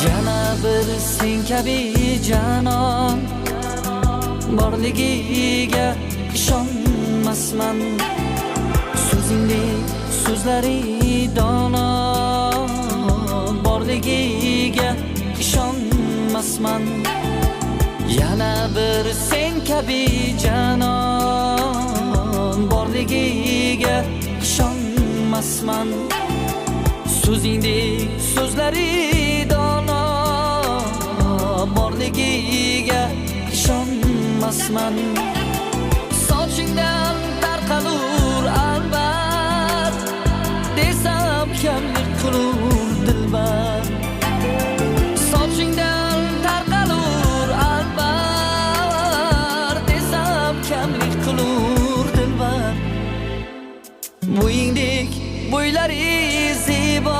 Yana bir sen kabi canon borligiga ishonmasman. So'zingdek so'zlari dono borligiga ishonmasman. Yana bir sen kabi canon borligiga ishonmasman. So'zingdek so'zlari dono borligiga ishonmasman. Sochingdan tarqalur albat desam kamlik qilur dilbar. Sochingdan tarqalur albat desam kamlik qilur dilbar. Bo'yingdek bo'ylari zebo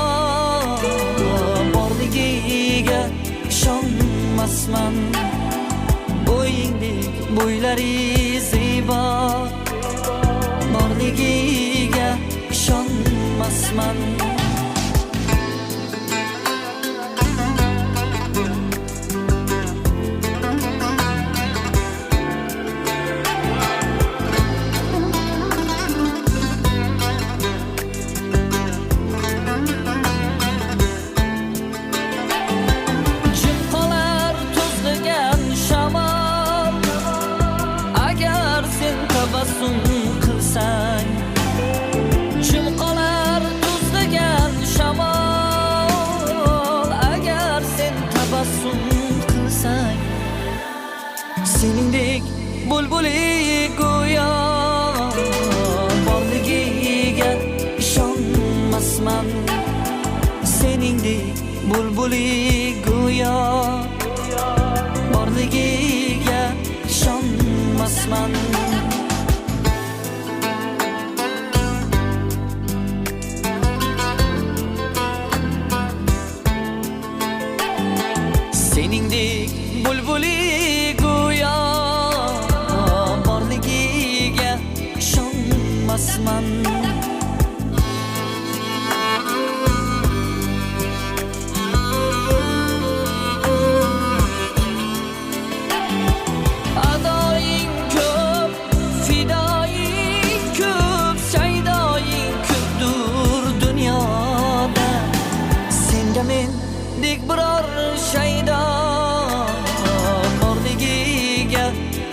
borligiga ishonmasman. Bo'yingdek bo'ylari zebo borligiga ishonmasman. Tabassum qilsang jim qolar tuzlagan shamol. Agar sen tabassum qilsang seningdek bulbuli go'yo borligiga ishonmasman. Seningdek bulbuli go'yo borligiga ishonmasman. Seningdek bulbuli go'yo borligiga ishonmasman. Adoying ko'p, fidoying ko'p, saydoying ko'pdur dunyoda. Senga mendek biror shaydo borligiga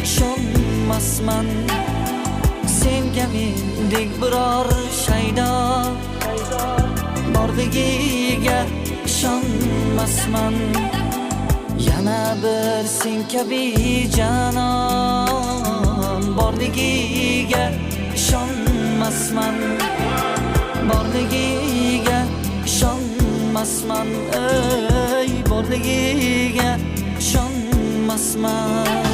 ishonmasman. Senga mendek biror shaydo borligiga ishonmasman. Yana bir sen kabi canon borligiga ishonmasman. Borligiga ishonmasman. Ey borligiga ishonmasman.